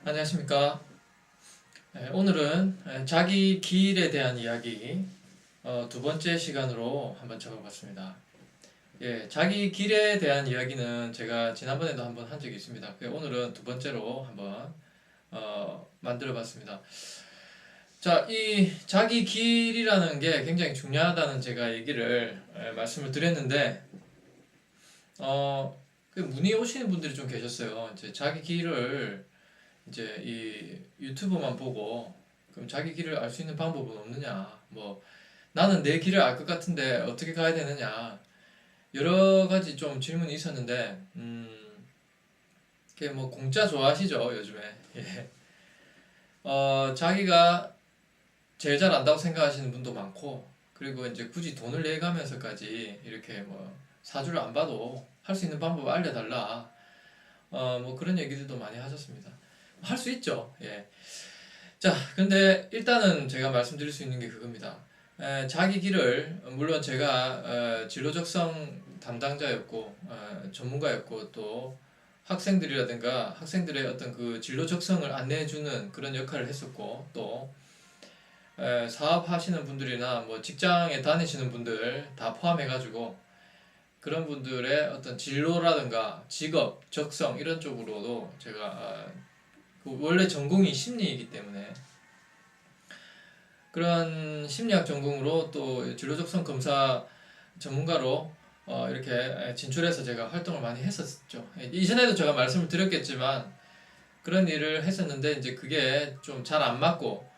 안녕하십니까. 오늘은 자기 길에 대한 이야기 두 번째 시간으로 한번 적어봤습니다. 자기 길에 대한 이야기는 제가 지난번에도 한번 한 적이 있습니다. 오늘은 두 번째로 한번 만들어봤습니다. 자, 이 자기 길이라는 게 굉장히 중요하다는 제가 얘기를 말씀을 드렸는데 그 문의 오시는 분들이 좀 계셨어요. 이제 자기 길을 이제 이 유튜브만 보고 그럼 자기 길을 알 수 있는 방법은 없느냐, 뭐 나는 내 길을 알 것 같은데 어떻게 가야 되느냐, 여러 가지 좀 질문이 있었는데 그게 뭐 공짜 좋아하시죠 요즘에. 예. 자기가 제일 잘 안다고 생각하시는 분도 많고, 그리고 이제 굳이 돈을 내가면서까지 이렇게 뭐 사주를 안 봐도 할 수 있는 방법을 알려달라, 뭐 그런 얘기들도 많이 하셨습니다. 할 수 있죠. 예. 자, 근데 일단은 제가 말씀드릴 수 있는 게 그겁니다. 자기 길을, 물론 제가 진로적성 담당자였고 전문가였고, 또 학생들이라든가 학생들의 어떤 그 진로적성을 안내해주는 그런 역할을 했었고, 또 사업하시는 분들이나 뭐 직장에 다니시는 분들 다 포함해가지고 그런 분들의 어떤 진로라든가 직업, 적성 이런 쪽으로도 제가 원래 전공이 심리이기 때문에 그런 심리학 전공으로 또 진로적성 검사 전문가로 이렇게 진출해서 제가 활동을 많이 했었죠. 이전에도 제가 말씀을 드렸겠지만 그런 일을 했었는데 이제 그게 좀 잘 안 맞고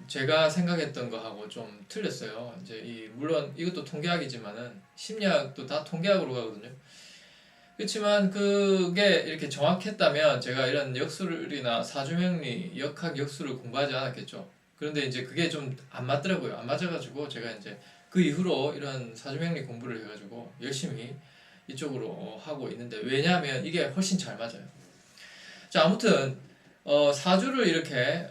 제가 생각했던 거하고 좀 틀렸어요. 이제 물론 이것도 통계학이지만은 심리학도 다 통계학으로 가거든요. 그렇지만 그게 이렇게 정확했다면 제가 이런 역술이나 사주명리, 역학, 역술을 공부하지 않았겠죠. 그런데 이제 그게 좀 안 맞더라고요. 안 맞아가지고 제가 이제 그 이후로 이런 사주명리 공부를 해가지고 열심히 이쪽으로 하고 있는데, 왜냐하면 이게 훨씬 잘 맞아요. 자, 아무튼 사주를 이렇게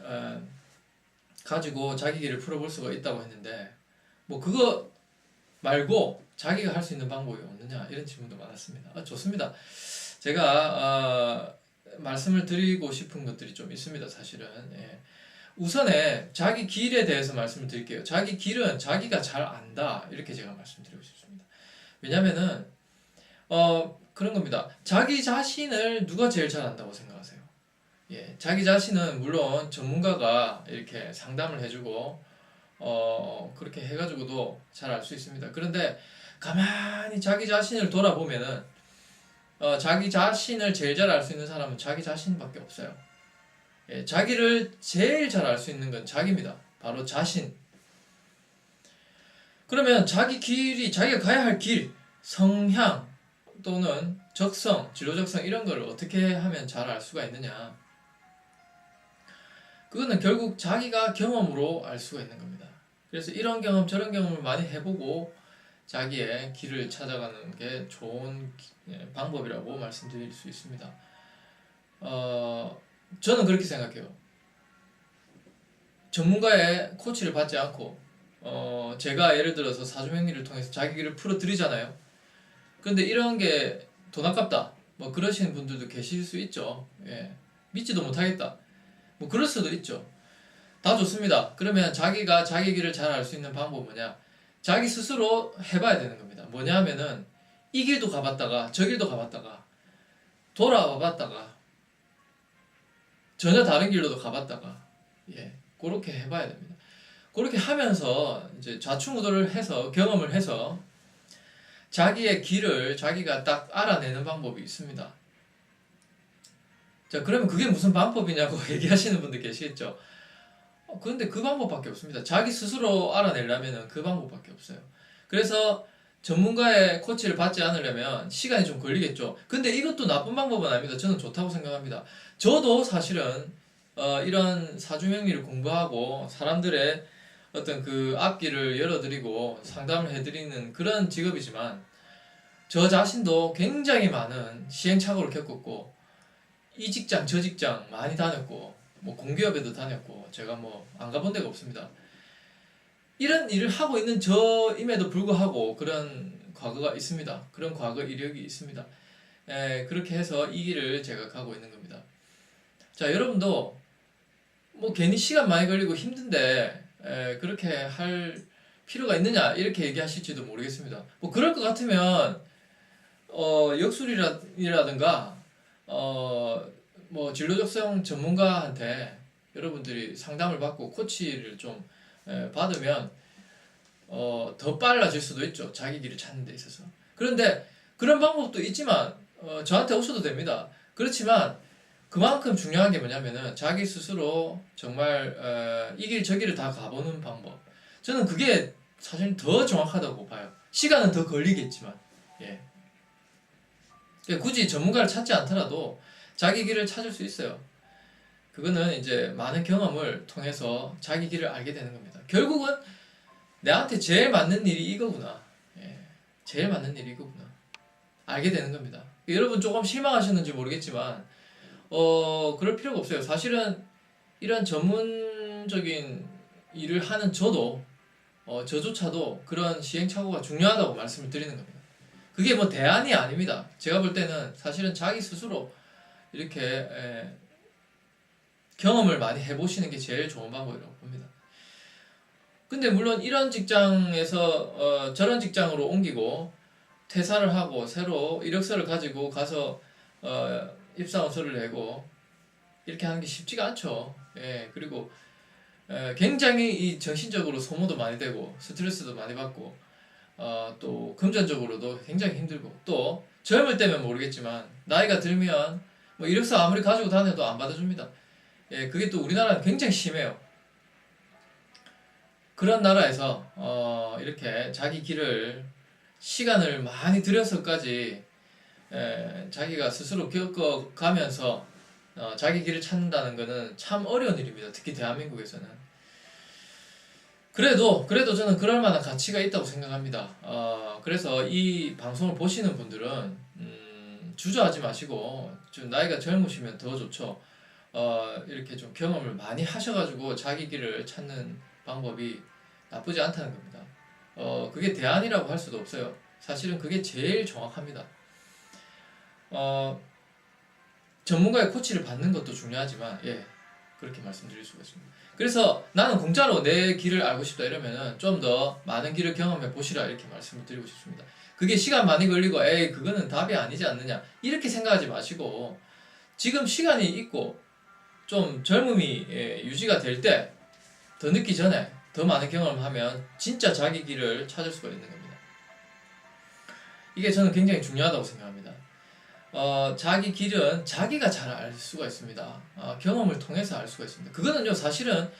가지고 자기 길을 풀어볼 수가 있다고 했는데, 뭐 그거 말고 자기가 할 수 있는 방법이 없느냐, 이런 질문도 많았습니다. 좋습니다. 제가 말씀을 드리고 싶은 것들이 좀 있습니다. 사실은. 예. 우선에 자기 길에 대해서 말씀을 드릴게요. 자기 길은 자기가 잘 안다, 이렇게 제가 말씀드리고 싶습니다. 왜냐면은 그런 겁니다. 자기 자신을 누가 제일 잘 안다고 생각하세요? 예, 자기 자신은 물론 전문가가 이렇게 상담을 해주고 그렇게 해가지고도 잘 알 수 있습니다. 그런데 가만히 자기 자신을 돌아보면은 자기 자신을 제일 잘 알 수 있는 사람은 자기 자신밖에 없어요. 예, 자기를 제일 잘 알 수 있는 건 자기입니다. 바로 자신. 그러면 자기 길이, 자기가 가야 할 길, 성향 또는 적성, 진로적성 이런 걸 어떻게 하면 잘 알 수가 있느냐? 그거는 결국 자기가 경험으로 알 수가 있는 겁니다. 그래서 이런 경험 저런 경험을 많이 해보고 자기의 길을 찾아가는 게 좋은 방법이라고 말씀드릴 수 있습니다. 저는 그렇게 생각해요. 전문가의 코치를 받지 않고 제가 예를 들어서 사주명리를 통해서 자기 길을 풀어드리잖아요. 근데 이런 게 돈 아깝다, 뭐 그러시는 분들도 계실 수 있죠. 예. 믿지도 못하겠다, 뭐 그럴 수도 있죠. 다 좋습니다. 그러면 자기가 자기 길을 잘 알 수 있는 방법은 뭐냐? 자기 스스로 해봐야 되는 겁니다. 뭐냐 하면은 이 길도 가봤다가 저 길도 가봤다가 돌아와 봤다가 전혀 다른 길로도 가봤다가, 예, 그렇게 해봐야 됩니다. 그렇게 하면서 이제 좌충우돌을 해서 경험을 해서 자기의 길을 자기가 딱 알아내는 방법이 있습니다. 자, 그러면 그게 무슨 방법이냐고 얘기하시는 분들 계시겠죠. 그런데 그 방법밖에 없습니다. 자기 스스로 알아내려면 그 방법밖에 없어요. 그래서 전문가의 코치를 받지 않으려면 시간이 좀 걸리겠죠. 근데 이것도 나쁜 방법은 아닙니다. 저는 좋다고 생각합니다. 저도 사실은 이런 사주명리를 공부하고 사람들의 어떤 그 앞길을 열어드리고 상담을 해드리는 그런 직업이지만, 저 자신도 굉장히 많은 시행착오를 겪었고, 이 직장 저 직장 많이 다녔고, 뭐 공기업에도 다녔고, 제가 뭐 안 가본 데가 없습니다. 이런 일을 하고 있는 저임에도 불구하고 그런 과거가 있습니다. 그런 과거 이력이 있습니다. 그렇게 해서 이 길을 제가 가고 있는 겁니다. 자, 여러분도 뭐 괜히 시간 많이 걸리고 힘든데 그렇게 할 필요가 있느냐 이렇게 얘기하실지도 모르겠습니다. 뭐 그럴 것 같으면 역술이라든가 뭐 진로적성 전문가한테 여러분들이 상담을 받고 코치를 좀 받으면 더 빨라질 수도 있죠. 자기 길을 찾는 데 있어서. 그런데 그런 방법도 있지만 저한테 오셔도 됩니다. 그렇지만 그만큼 중요한 게 뭐냐면은 자기 스스로 정말 이 길 저 길을 다 가보는 방법. 저는 그게 사실 더 정확하다고 봐요. 시간은 더 걸리겠지만, 예. 그러니까 굳이 전문가를 찾지 않더라도 자기 길을 찾을 수 있어요. 그거는 이제 많은 경험을 통해서 자기 길을 알게 되는 겁니다. 결국은 나한테 제일 맞는 일이 이거구나. 예. 제일 맞는 일이 이거구나. 알게 되는 겁니다. 여러분 조금 실망하셨는지 모르겠지만 그럴 필요가 없어요. 사실은 이런 전문적인 일을 하는 저조차도 그런 시행착오가 중요하다고 말씀을 드리는 겁니다. 그게 뭐 대안이 아닙니다. 제가 볼 때는 사실은 자기 스스로 이렇게 경험을 많이 해보시는 게 제일 좋은 방법이라고 봅니다. 근데 물론 이런 직장에서 저런 직장으로 옮기고 퇴사를 하고 새로 이력서를 가지고 가서 입사원서를 내고 이렇게 하는 게 쉽지가 않죠. 예, 그리고 굉장히 이 정신적으로 소모도 많이 되고 스트레스도 많이 받고 또 금전적으로도 굉장히 힘들고 또 젊을 때면 모르겠지만 나이가 들면 뭐 이력서 아무리 가지고 다녀도 안 받아줍니다. 예, 그게 또 우리나라는 굉장히 심해요. 그런 나라에서 이렇게 자기 길을 시간을 많이 들여서까지 자기가 스스로 겪어가면서 자기 길을 찾는다는 것은 참 어려운 일입니다. 특히 대한민국에서는. 그래도 저는 그럴 만한 가치가 있다고 생각합니다. 그래서 이 방송을 보시는 분들은 주저하지 마시고 좀 나이가 젊으시면 더 좋죠. 이렇게 좀 경험을 많이 하셔가지고 자기 길을 찾는 방법이 나쁘지 않다는 겁니다. 그게 대안이라고 할 수도 없어요. 사실은 그게 제일 정확합니다. 전문가의 코치를 받는 것도 중요하지만, 예, 그렇게 말씀드릴 수가 있습니다. 그래서 나는 공짜로 내 길을 알고 싶다 이러면은 좀 더 많은 길을 경험해 보시라 이렇게 말씀을 드리고 싶습니다. 그게 시간 많이 걸리고, 에이, 그거는 답이 아니지 않느냐, 이렇게 생각하지 마시고, 지금 시간이 있고, 좀 젊음이 유지가 될 때, 더 늦기 전에 더 많은 경험을 하면 진짜 자기 길을 찾을 수가 있는 겁니다. 이게 저는 굉장히 중요하다고 생각합니다. 자기 길은 자기가 잘 알 수가 있습니다. 경험을 통해서 알 수가 있습니다. 그거는요, 사실은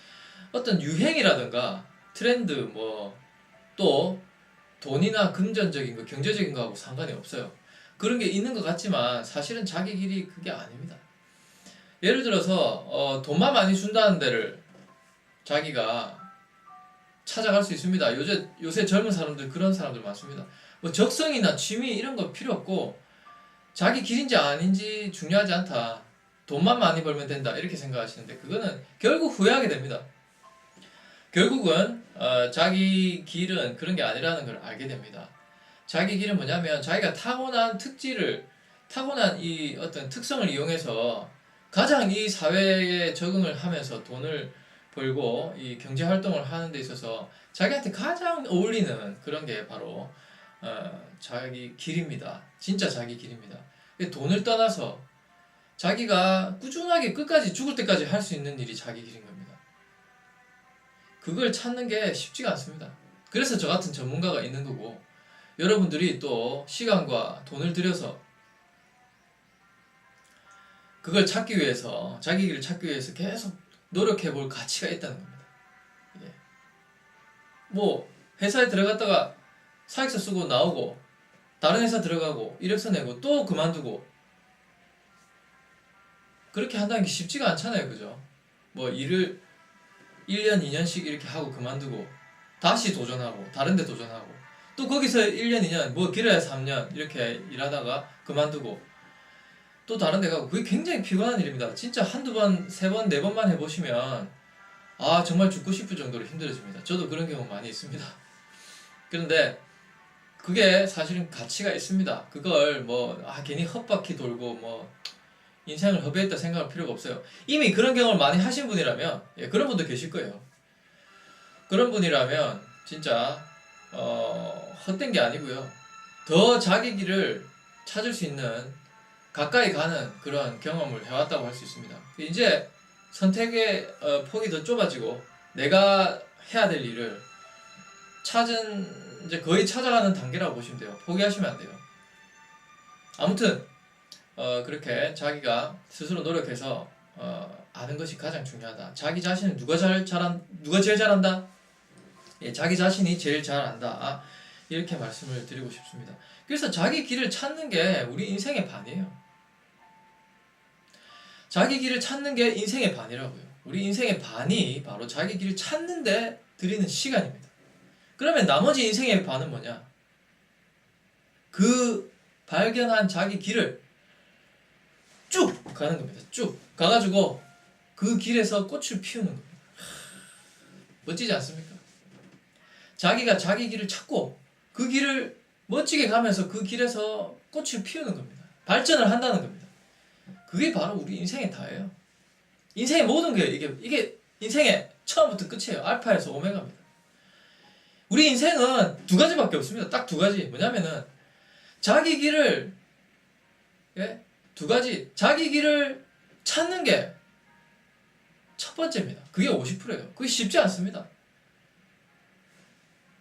어떤 유행이라든가 트렌드, 또 돈이나 금전적인 거, 경제적인 거하고 상관이 없어요. 그런 게 있는 것 같지만 사실은 자기 길이 그게 아닙니다. 예를 들어서 돈만 많이 준다는 데를 자기가 찾아갈 수 있습니다. 요새 젊은 사람들 그런 사람들 많습니다. 뭐 적성이나 취미 이런 거 필요 없고 자기 길인지 아닌지 중요하지 않다. 돈만 많이 벌면 된다. 이렇게 생각하시는데 그거는 결국 후회하게 됩니다. 결국은 자기 길은 그런 게 아니라는 걸 알게 됩니다. 자기 길은 뭐냐면 자기가 타고난 이 어떤 특성을 이용해서 가장 이 사회에 적응을 하면서 돈을 벌고 이 경제 활동을 하는 데 있어서 자기한테 가장 어울리는 그런 게 바로 자기 길입니다. 진짜 자기 길입니다. 돈을 떠나서 자기가 꾸준하게 끝까지 죽을 때까지 할 수 있는 일이 자기 길인 겁니다. 그걸 찾는 게 쉽지가 않습니다. 그래서 저 같은 전문가가 있는 거고 여러분들이 또 시간과 돈을 들여서 그걸 찾기 위해서 자기 길을 찾기 위해서 계속 노력해 볼 가치가 있다는 겁니다. 예. 뭐 회사에 들어갔다가 사익서 쓰고 나오고 다른 회사 들어가고 이력서 내고 또 그만두고 그렇게 한다는 게 쉽지가 않잖아요. 그죠? 뭐 일을 1년, 2년씩 이렇게 하고 그만두고 다시 도전하고 다른 데 도전하고 또 거기서 1년, 2년 뭐 길어야 3년 이렇게 일하다가 그만두고 또 다른 데 가고 그게 굉장히 피곤한 일입니다. 진짜 한두 번, 세 번, 네 번만 해보시면 정말 죽고 싶을 정도로 힘들어집니다. 저도 그런 경우 많이 있습니다. 그런데 그게 사실은 가치가 있습니다. 그걸 괜히 헛바퀴 돌고 인생을 허비했다 생각할 필요가 없어요. 이미 그런 경험을 많이 하신 분이라면, 그런 분도 계실 거예요. 그런 분이라면 진짜 헛된 게 아니고요. 더 자기 길을 찾을 수 있는, 가까이 가는 그런 경험을 해왔다고 할 수 있습니다. 이제 선택의 폭이 더 좁아지고 내가 해야 될 일을 이제 거의 찾아가는 단계라고 보시면 돼요. 포기하시면 안 돼요. 아무튼 그렇게 자기가 스스로 노력해서 아는 것이 가장 중요하다. 자기 자신은 누가 제일 잘한다? 자기 자신이 제일 잘 안다. 이렇게 말씀을 드리고 싶습니다. 그래서 자기 길을 찾는 게 우리 인생의 반이에요. 자기 길을 찾는 게 인생의 반이라고요. 우리 인생의 반이 바로 자기 길을 찾는데 드리는 시간입니다. 그러면 나머지 인생의 반은 뭐냐? 그 발견한 자기 길을 쭉 가는 겁니다. 쭉 가가지고 그 길에서 꽃을 피우는 겁니다. 멋지지 않습니까? 자기가 자기 길을 찾고 그 길을 멋지게 가면서 그 길에서 꽃을 피우는 겁니다. 발전을 한다는 겁니다. 그게 바로 우리 인생의 다예요. 인생의 모든 게 이게 인생의 처음부터 끝이에요. 알파에서 오메가입니다. 우리 인생은 두 가지밖에 없습니다. 딱 두 가지. 뭐냐면은 자기 길을 두 가지. 자기 길을 찾는 게 첫 번째입니다. 그게 50%예요. 그게 쉽지 않습니다.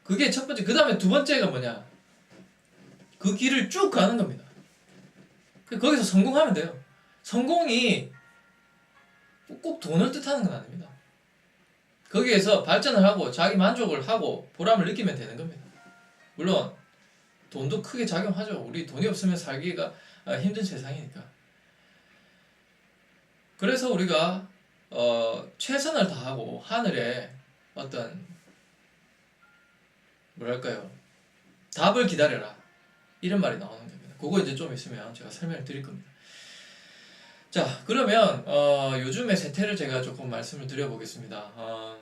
그게 첫 번째. 그 다음에 두 번째가 뭐냐? 그 길을 쭉 가는 겁니다. 거기서 성공하면 돼요. 성공이 꼭 돈을 뜻하는 건 아닙니다. 거기에서 발전을 하고 자기 만족을 하고 보람을 느끼면 되는 겁니다. 물론 돈도 크게 작용하죠. 우리 돈이 없으면 살기가 힘든 세상이니까. 그래서 우리가 최선을 다하고 하늘에 어떤 뭐랄까요, 답을 기다려라, 이런 말이 나오는 겁니다. 그거 이제 좀 있으면 제가 설명을 드릴 겁니다. 자, 그러면 요즘의 세태를 제가 조금 말씀을 드려보겠습니다.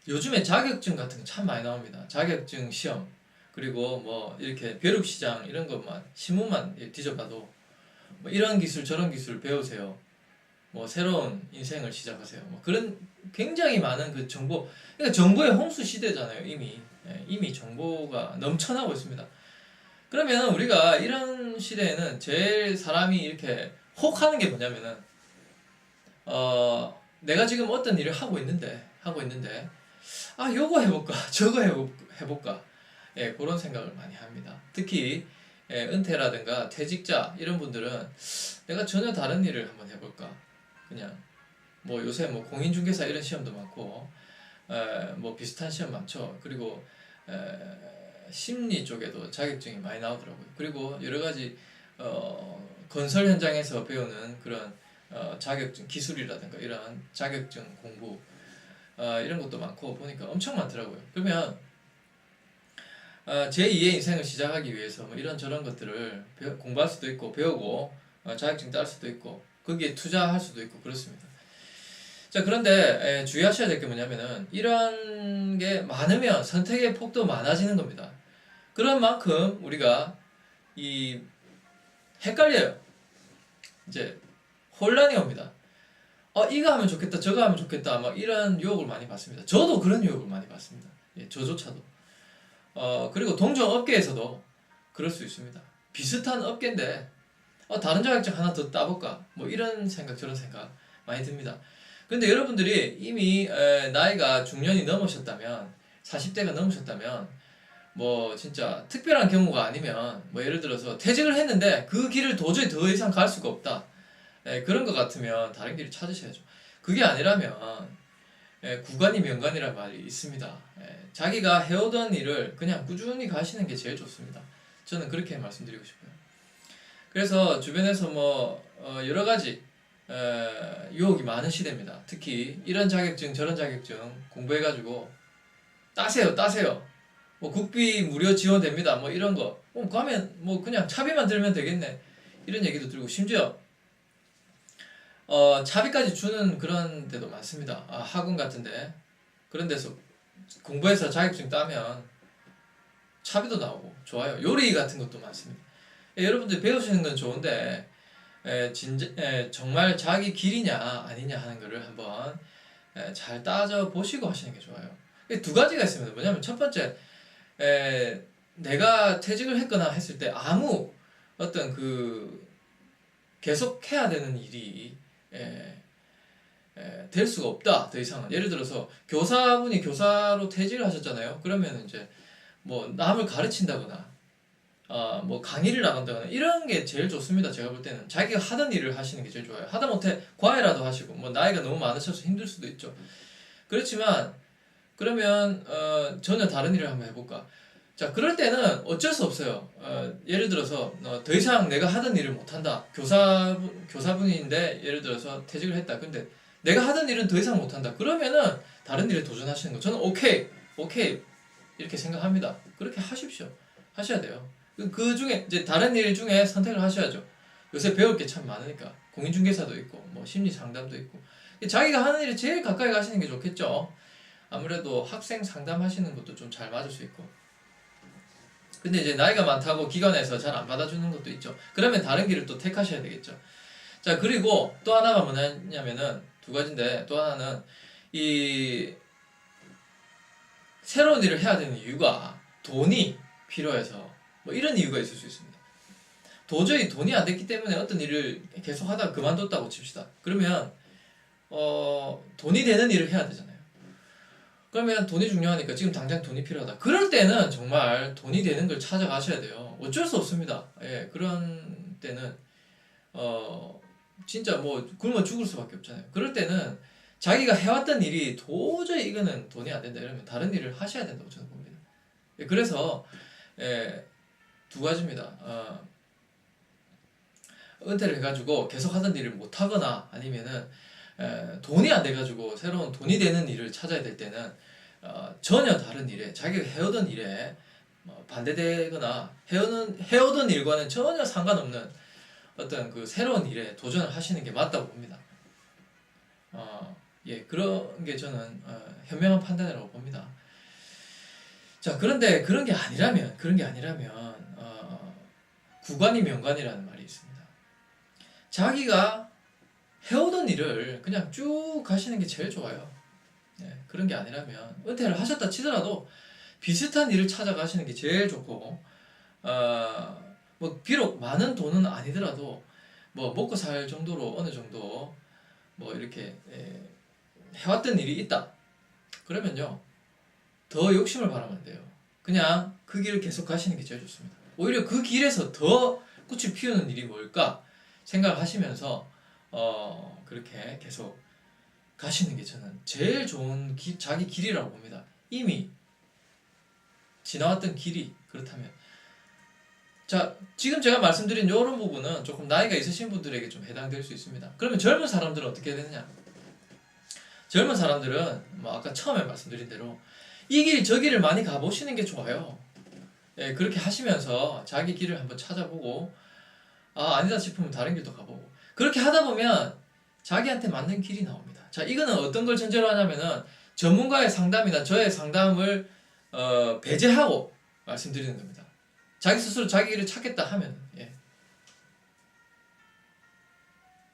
요즘에 자격증 같은 거 참 많이 나옵니다. 자격증 시험, 그리고 뭐 이렇게 벼룩시장 이런 것만 신문만 뒤져봐도 뭐 이런 기술 저런 기술 배우세요, 뭐 새로운 인생을 시작하세요, 뭐 그런 굉장히 많은 그 정보, 그러니까 정보의 홍수 시대잖아요. 이미 정보가 넘쳐나고 있습니다. 그러면 우리가 이런 시대에는 제일 사람이 이렇게 혹하는 게 뭐냐면은 내가 지금 어떤 일을 하고 있는데 요거 해볼까 저거 해볼까, 그런 생각을 많이 합니다. 특히 은퇴라든가 퇴직자 이런 분들은 내가 전혀 다른 일을 한번 해볼까, 그냥 뭐 요새 뭐 공인중개사 이런 시험도 많고 뭐 비슷한 시험 많죠. 그리고 심리 쪽에도 자격증이 많이 나오더라고요. 그리고 여러 가지 건설 현장에서 배우는 그런 자격증 기술이라든가 이런 자격증 공부 이런 것도 많고 보니까 엄청 많더라고요. 그러면 제2의 인생을 시작하기 위해서 뭐 이런저런 것들을 공부할 수도 있고 배우고 자격증 딸 수도 있고 거기에 투자할 수도 있고 그렇습니다. 자, 그런데 주의하셔야 될 게 뭐냐면은 이런 게 많으면 선택의 폭도 많아지는 겁니다. 그런 만큼 우리가 헷갈려요. 이제 혼란이 옵니다. 이거 하면 좋겠다, 저거 하면 좋겠다, 막 이런 유혹을 많이 받습니다. 저도 그런 유혹을 많이 받습니다. 저조차도. 그리고 동종업계에서도 그럴 수 있습니다. 비슷한 업계인데 다른 자격증 하나 더 따볼까, 뭐 이런 생각 저런 생각 많이 듭니다. 근데 여러분들이 이미 나이가 중년이 넘으셨다면, 40대가 넘으셨다면, 뭐 진짜 특별한 경우가 아니면 뭐 예를 들어서 퇴직을 했는데 그 길을 도저히 더 이상 갈 수가 없다, 그런 것 같으면 다른 길을 찾으셔야죠. 그게 아니라면 구간이 명간이라는 말이 있습니다. 자기가 해오던 일을 그냥 꾸준히 가시는 게 제일 좋습니다. 저는 그렇게 말씀드리고 싶어요. 그래서 주변에서 뭐 여러 가지 유혹이 많은 시대입니다. 특히 이런 자격증 저런 자격증 공부해가지고 따세요. 뭐 국비 무료 지원됩니다. 뭐 이런 거 가면 뭐 그냥 차비만 들면 되겠네, 이런 얘기도 들고, 심지어 차비까지 주는 그런 데도 많습니다. 학원 같은데 그런 데서 공부해서 자격증 따면 차비도 나오고 좋아요. 요리 같은 것도 많습니다. 여러분들 배우시는 건 좋은데 정말 자기 길이냐 아니냐 하는 거를 한번 잘 따져 보시고 하시는 게 좋아요. 두 가지가 있습니다. 뭐냐면 첫 번째, 내가 퇴직을 했거나 했을 때 아무 어떤 계속 해야 되는 일이 될 수가 없다. 더 이상은. 예를 들어서 교사분이 교사로 퇴직을 하셨잖아요. 그러면 이제 뭐 남을 가르친다거나 뭐 강의를 나간다거나 이런 게 제일 좋습니다. 제가 볼 때는 자기가 하던 일을 하시는 게 제일 좋아요. 하다못해 과외라도 하시고, 뭐 나이가 너무 많으셔서 힘들 수도 있죠. 그렇지만 그러면 전혀 다른 일을 한번 해볼까. 자, 그럴 때는 어쩔 수 없어요. 예를 들어서 더 이상 내가 하던 일을 못한다. 교사분인데 예를 들어서 퇴직을 했다. 근데 내가 하던 일은 더 이상 못한다. 그러면은 다른 일에 도전하시는 거 저는 오케이 이렇게 생각합니다. 그렇게 하십시오. 하셔야 돼요. 그 중에 이제 다른 일 중에 선택을 하셔야죠. 요새 배울 게 참 많으니까. 공인중개사도 있고 뭐 심리 상담도 있고. 자기가 하는 일에 제일 가까이 가시는 게 좋겠죠. 아무래도 학생 상담하시는 것도 좀 잘 맞을 수 있고. 근데 이제 나이가 많다고 기관에서 잘 안 받아주는 것도 있죠. 그러면 다른 길을 또 택하셔야 되겠죠. 자, 그리고 또 하나가 뭐냐면은 두 가지인데, 또 하나는 이 새로운 일을 해야 되는 이유가 돈이 필요해서 뭐 이런 이유가 있을 수 있습니다. 도저히 돈이 안 됐기 때문에 어떤 일을 계속 하다가 그만뒀다고 칩시다. 그러면 돈이 되는 일을 해야 되잖아요. 그러면 돈이 중요하니까 지금 당장 돈이 필요하다. 그럴 때는 정말 돈이 되는 걸 찾아가셔야 돼요. 어쩔 수 없습니다. 예, 그런 때는 진짜 뭐 굶어 죽을 수밖에 없잖아요. 그럴 때는 자기가 해왔던 일이 도저히 이거는 돈이 안 된다 이러면 다른 일을 하셔야 된다고 저는 봅니다. 예, 그래서 두 가지입니다. 은퇴를 해가지고 계속 하던 일을 못 하거나 아니면은 돈이 안 돼가지고 새로운 돈이 되는 일을 찾아야 될 때는 전혀 다른 일에, 자기가 해오던 일에 반대되거나 해오던 일과는 전혀 상관없는 어떤 그 새로운 일에 도전을 하시는 게 맞다고 봅니다. 예, 그런 게 저는 현명한 판단이라고 봅니다. 자, 그런데 그런 게 아니라면 구관이 명관이라는 말이 있습니다. 자기가 해오던 일을 그냥 쭉 가시는 게 제일 좋아요. 네, 그런 게 아니라면 은퇴를 하셨다 치더라도 비슷한 일을 찾아가시는 게 제일 좋고, 뭐 비록 많은 돈은 아니더라도 뭐 먹고 살 정도로 어느 정도 뭐 이렇게 해왔던 일이 있다. 그러면요, 더 욕심을 바라면 안 돼요. 그냥 그 길을 계속 가시는 게 제일 좋습니다. 오히려 그 길에서 더 꽃을 피우는 일이 뭘까 생각하시면서 그렇게 계속 가시는 게 저는 제일 좋은 자기 길이라고 봅니다. 이미 지나왔던 길이 그렇다면. 자, 지금 제가 말씀드린 이런 부분은 조금 나이가 있으신 분들에게 좀 해당될 수 있습니다. 그러면 젊은 사람들은 어떻게 되느냐? 젊은 사람들은 뭐 아까 처음에 말씀드린 대로 이 길, 저 길을 많이 가보시는 게 좋아요. 예, 그렇게 하시면서 자기 길을 한번 찾아보고, 아니다 싶으면 다른 길도 가보고. 그렇게 하다 보면 자기한테 맞는 길이 나옵니다. 자, 이거는 어떤 걸 전제로 하냐면은 전문가의 상담이나 저의 상담을 배제하고 말씀드리는 겁니다. 자기 스스로 자기 길을 찾겠다 하면, 예.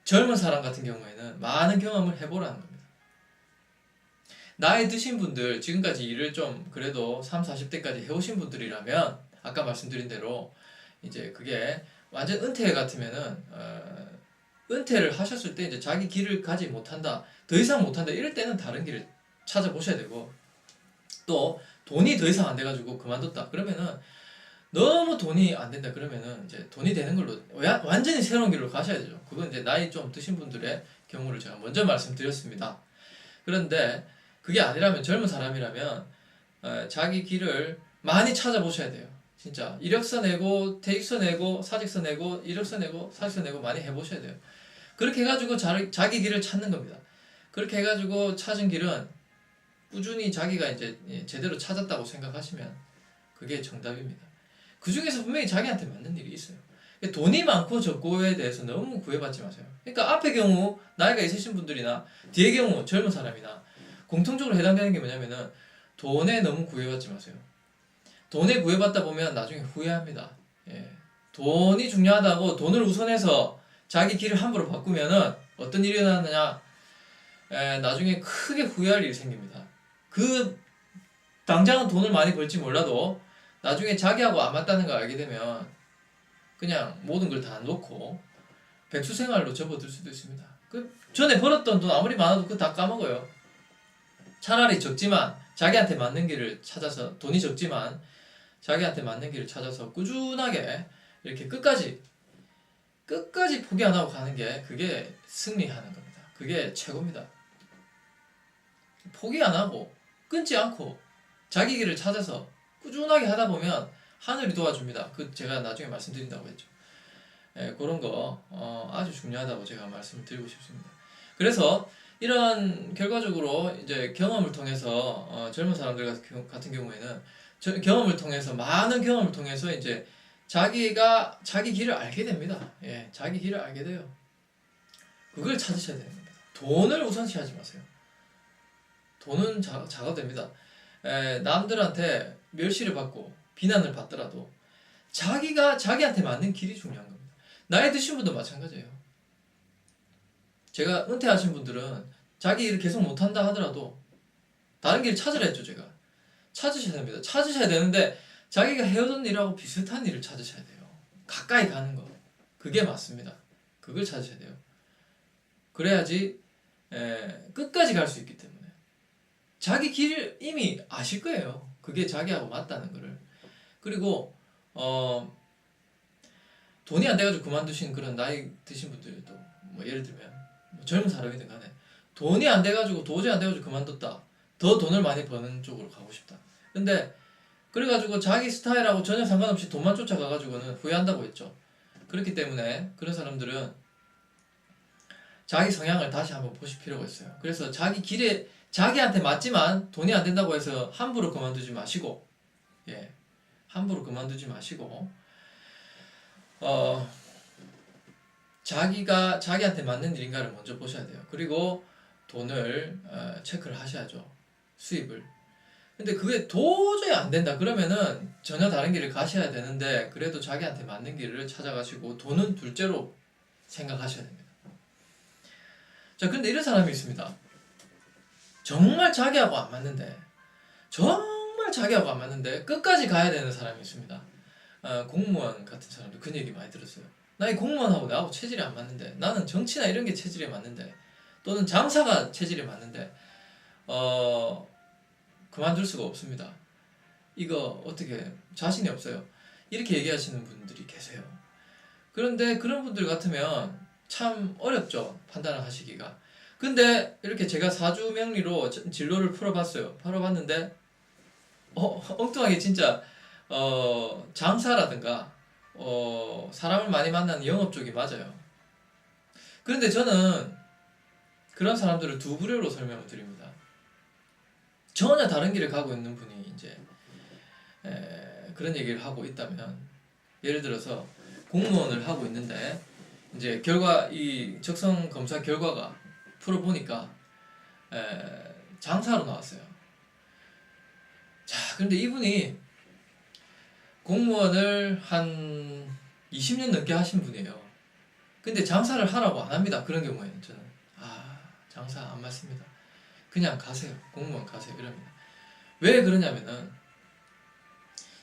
젊은 사람 같은 경우에는 많은 경험을 해보라는 겁니다. 나이 드신 분들, 지금까지 일을 좀 그래도 30, 40대까지 해오신 분들이라면 아까 말씀드린 대로 이제 그게 완전 은퇴 같으면은 은퇴를 하셨을 때 이제 자기 길을 가지 못한다, 더 이상 못한다 이럴 때는 다른 길을 찾아보셔야 되고, 또 돈이 더 이상 안 돼가지고 그만뒀다 그러면은, 너무 돈이 안 된다 그러면은 이제 돈이 되는 걸로 완전히 새로운 길로 가셔야 되죠. 그건 이제 나이 좀 드신 분들의 경우를 제가 먼저 말씀드렸습니다. 그런데 그게 아니라면, 젊은 사람이라면 자기 길을 많이 찾아보셔야 돼요. 진짜 이력서 내고 퇴직서 내고 사직서 내고 이력서 내고 사직서 내고 많이 해보셔야 돼요. 그렇게 해가지고 자기 길을 찾는 겁니다. 그렇게 해가지고 찾은 길은 꾸준히 자기가 이제 제대로 찾았다고 생각하시면 그게 정답입니다. 그 중에서 분명히 자기한테 맞는 일이 있어요. 돈이 많고 적고에 대해서 너무 구애받지 마세요. 그러니까 앞의 경우 나이가 있으신 분들이나 뒤의 경우 젊은 사람이나 공통적으로 해당되는 게 뭐냐면은 돈에 너무 구애받지 마세요. 돈에 구애받다 보면 나중에 후회합니다. 예. 돈이 중요하다고 돈을 우선해서 자기 길을 함부로 바꾸면은 어떤 일이 일어나느냐? 나중에 크게 후회할 일이 생깁니다. 그 당장은 돈을 많이 벌지 몰라도 나중에 자기하고 안 맞다는 걸 알게 되면 그냥 모든 걸 다 놓고 백수 생활로 접어들 수도 있습니다. 그 전에 벌었던 돈 아무리 많아도 그거 다 까먹어요. 차라리 적지만 자기한테 맞는 길을 찾아서, 돈이 적지만 자기한테 맞는 길을 찾아서 꾸준하게 이렇게 끝까지 포기 안 하고 가는 게, 그게 승리하는 겁니다. 그게 최고입니다. 포기 안 하고 끊지 않고 자기 길을 찾아서 꾸준하게 하다 보면 하늘이 도와줍니다. 그 제가 나중에 말씀드린다고 했죠. 그런 거 아주 중요하다고 제가 말씀을 드리고 싶습니다. 그래서 이런 결과적으로 이제 경험을 통해서 젊은 사람들 같은 경우에는 경험을 통해서, 많은 경험을 통해서 이제 자기가 자기 길을 알게 됩니다. 예, 자기 길을 알게 돼요. 그걸 찾으셔야 되는 겁니다. 돈을 우선시하지 마세요. 돈은 작아도 됩니다. 남들한테 멸시를 받고 비난을 받더라도 자기가 자기한테 맞는 길이 중요한 겁니다. 나이 드신 분도 마찬가지예요. 제가 은퇴하신 분들은 자기 일을 계속 못한다 하더라도 다른 길을 찾으라 했죠. 제가 찾으셔야 됩니다. 찾으셔야 되는데 자기가 해오던 일하고 비슷한 일을 찾으셔야 돼요. 가까이 가는 거, 그게 맞습니다. 그걸 찾으셔야 돼요. 그래야지 끝까지 갈 수 있기 때문에. 자기 길을 이미 아실 거예요. 그게 자기하고 맞다는 거를. 그리고 돈이 안 돼가지고 그만두신 그런 나이 드신 분들도, 뭐 예를 들면 뭐 젊은 사람이든 간에 돈이 안 돼가지고, 도저히 안 돼가지고 그만뒀다. 더 돈을 많이 버는 쪽으로 가고 싶다. 근데 그래가지고 자기 스타일하고 전혀 상관없이 돈만 쫓아가가지고는 후회한다고 했죠. 그렇기 때문에 그런 사람들은 자기 성향을 다시 한번 보실 필요가 있어요. 그래서 자기 길에, 자기한테 맞지만 돈이 안 된다고 해서 함부로 그만두지 마시고, 예, 함부로 그만두지 마시고, 자기가 자기한테 맞는 일인가를 먼저 보셔야 돼요. 그리고 돈을 체크를 하셔야죠. 수입을. 근데 그게 도저히 안 된다 그러면은 전혀 다른 길을 가셔야 되는데, 그래도 자기한테 맞는 길을 찾아가시고 돈은 둘째로 생각하셔야 됩니다. 자, 근데 이런 사람이 있습니다. 정말 자기하고 안 맞는데, 정말 자기하고 안 맞는데 끝까지 가야 되는 사람이 있습니다. 공무원 같은 사람도 그 얘기 많이 들었어요. 나 이 공무원하고 나하고 체질이 안 맞는데, 나는 정치나 이런 게 체질에 맞는데, 또는 장사가 체질에 맞는데 그만둘 수가 없습니다. 이거 어떻게, 자신이 없어요. 이렇게 얘기하시는 분들이 계세요. 그런데 그런 분들 같으면 참 어렵죠, 판단을 하시기가. 근데 이렇게 제가 사주명리로 진로를 풀어봤는데 엉뚱하게 진짜 장사라든가 사람을 많이 만나는 영업 쪽이 맞아요. 그런데 저는 그런 사람들을 두 부류로 설명을 드립니다. 전혀 다른 길을 가고 있는 분이 이제 그런 얘기를 하고 있다면, 예를 들어서 공무원을 하고 있는데 이제 이 적성 검사 결과가 풀어보니까 장사로 나왔어요. 자, 그런데 이분이 공무원을 한 20년 넘게 하신 분이에요. 근데 장사를 하라고 안 합니다. 그런 경우에는 저는 장사 안 맞습니다. 그냥 가세요. 공무원 가세요. 이럽니다. 왜 그러냐면은,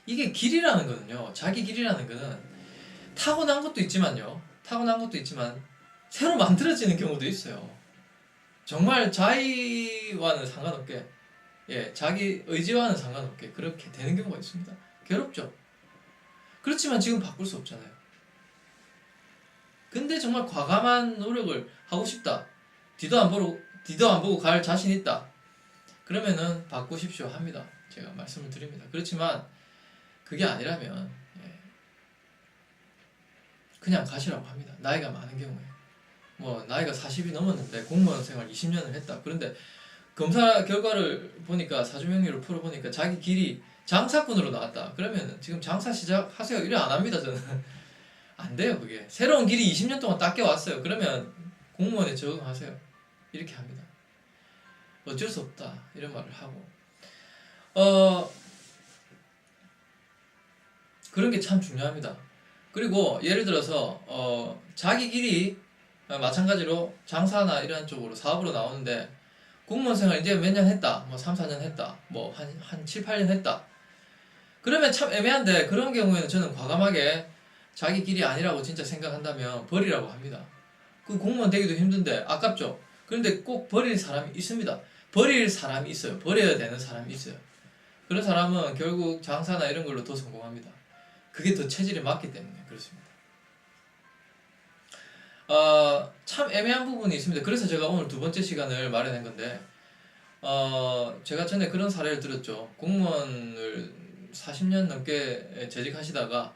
이게 길이라는 거는요, 자기 길이라는 거는 타고난 것도 있지만 새로 만들어지는 경우도 있어요. 정말 자의와는 상관없게, 예, 자기 의지와는 상관없게 그렇게 되는 경우가 있습니다. 괴롭죠. 그렇지만 지금 바꿀 수 없잖아요. 근데 정말 과감한 노력을 하고 싶다, 뒤도 안 보고 갈 자신 있다, 그러면은 바꾸십시오 합니다. 제가 말씀을 드립니다. 그렇지만 그게 아니라면 그냥 가시라고 합니다. 나이가 많은 경우에. 뭐 나이가 40이 넘었는데 공무원 생활 20년을 했다. 그런데 검사 결과를 보니까, 사주명리를 풀어보니까 자기 길이 장사꾼으로 나왔다. 그러면 지금 장사 시작하세요. 이래 안 합니다. 저는 안 돼요. 그게 새로운 길이 20년 동안 닦여왔어요. 그러면 공무원에 적응하세요. 이렇게 합니다. 어쩔 수 없다, 이런 말을 하고, 그런 게 참 중요합니다. 그리고 예를 들어서 자기 길이 마찬가지로 장사나 이런 쪽으로 사업으로 나오는데 공무원 생활 이제 몇 년 했다. 뭐 3, 4년 했다. 뭐 한 7, 8년 했다. 그러면 참 애매한데 그런 경우에는 저는 과감하게 자기 길이 아니라고 진짜 생각한다면 버리라고 합니다. 그 공무원 되기도 힘든데 아깝죠. 그런데 꼭 버릴 사람이 있습니다. 버릴 사람이 있어요. 버려야 되는 사람이 있어요. 그런 사람은 결국 장사나 이런 걸로 더 성공합니다. 그게 더 체질에 맞기 때문에 그렇습니다. 참 애매한 부분이 있습니다. 그래서 제가 오늘 두 번째 시간을 마련한 건데 제가 전에 그런 사례를 들었죠. 공무원을 40년 넘게 재직하시다가